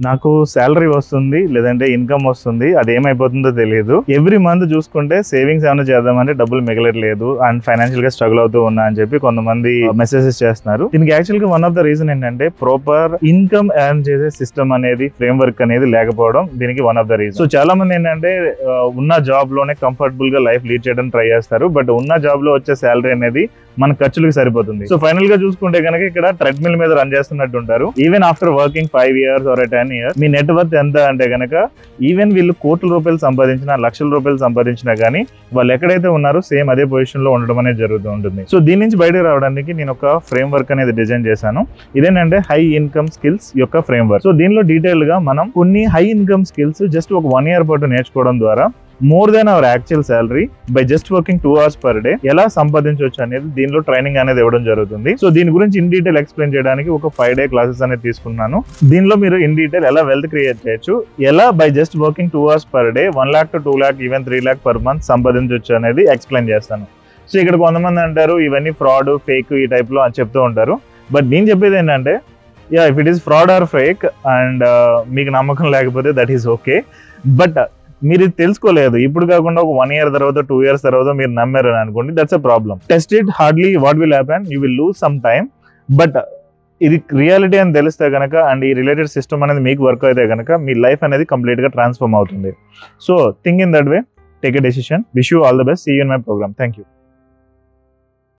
నాకు శాలరీ వస్తుంది లేదంటే ఇన్కమ్ వస్తుంది, అది ఏమైపోతుందో తెలియదు. ఎవ్రీ మంత్ చూసుకుంటే సేవింగ్స్ ఏమైనా చేద్దామంటే డబ్బులు మిగలట్లేదు అండ్ ఫైనాన్షియల్ గా స్ట్రగుల్ అవుతూ ఉన్నా అని చెప్పి కొంతమంది మెసేజెస్ చేస్తున్నారు. దీనికి యాక్చువల్ గా వన్ ఆఫ్ ద రీజన్ ఏంటంటే ప్రాపర్ ఇన్కమ్ ఎర్న్ చేసే సిస్టమ్ అనేది, ఫ్రేమ్ వర్క్ అనేది లేకపోవడం దీనికి one of the reason. So చాలా మంది ఏంటంటే ఉన్న జాబ్ లోనే కంఫర్టబుల్ గా లైఫ్ లీడ్ చేయడం ట్రై చేస్తారు, బట్ ఉన్న జాబ్ లో వచ్చే శాలరీ అనేది మన ఖర్చులకు సరిపోతుంది. సో ఫైనల్ గా చూసుకుంటే కనుక ఇక్కడ ట్రెడ్మిల్ మీద రన్ చేస్తున్నట్టు ఉంటారు. Even after working 5 years or 10 years me net worth ఎంత అంటే కనుక ఈవెన్ వీళ్ళు కోట్ల రూపాయలు సంపాదించినా, లక్షల రూపాయలు సంపాదించినా కానీ వాళ్ళు ఎక్కడైతే ఉన్నారో సేమ్ అదే పొజిషన్ లో ఉండడం అనేది జరుగుతూ ఉంటుంది. సో దీని నుంచి బయటకు రావడానికి నేను ఒక ఫ్రేమ్ వర్క్ అనేది డిజైన్ చేశాను. ఇదేంటంటే హై ఇన్కమ్ స్కిల్స్ యొక్క ఫ్రేమ్ వర్క్. సో దీనిలో డీటెయిల్ గా మనం కొన్ని హై ఇన్కమ్ స్కిల్స్ జస్ట్ ఒక 1 year పాటు నేర్చుకోవడం ద్వారా more than hour actual salary by just working 2 hours per day ఎలా సంపాదించవచ్చు అనేది దీనిలో ట్రైనింగ్ అనేది ఇవ్వడం జరుగుతుంది. సో దీని గురించి ఇన్ డీటెయిల్ ఎక్స్ప్లెయిన్ చేయడానికి ఒక 5 day క్లాసెస్ అనేది తీసుకున్నాను. దీనిలో మీరు ఇన్ డీటెయిల్ ఎలా వెల్త్ క్రియేట్ చేయొచ్చు, ఎలా by just working 2 hours per day 1 lakh to 2 lakh even 3 lakh per month సంపాదించవచ్చు అనేది ఎక్స్ప్లెయిన్ చేస్తాను. సో ఇక్కడ కొంతమంది అంటారు ఇవన్నీ ఫ్రాడ్, ఫేక్ ఈ టైప్ లో అని చెప్తూ ఉంటారు. బట్ నేను చెప్పేది ఏంటంటే if it is fraud or fake and మీకు నమ్మకం లేకపోతే దట్ ఈస్ ఓకే. బట్ మీరు ఇది తెలుసుకోలేదు, ఇప్పుడు కాకుండా ఒక 1 year తర్వాత 2 years తర్వాత మీరు నమ్మారు అని అనుకోండి, that's a problem. Test it hardly, what will happen, you will lose some time. But ఇది రియాలిటీ అని తెలిస్తే కనుక అండ్ ఈ రిలేటెడ్ సిస్టమ్ అనేది మీకు వర్క్ అయితే కనుక మీ లైఫ్ అనేది కంప్లీట్ గా ట్రాన్స్ఫార్మ్ అవుతుంది. So think in that way, take a decision. Wish you all the best. See you in my programme. Thank you.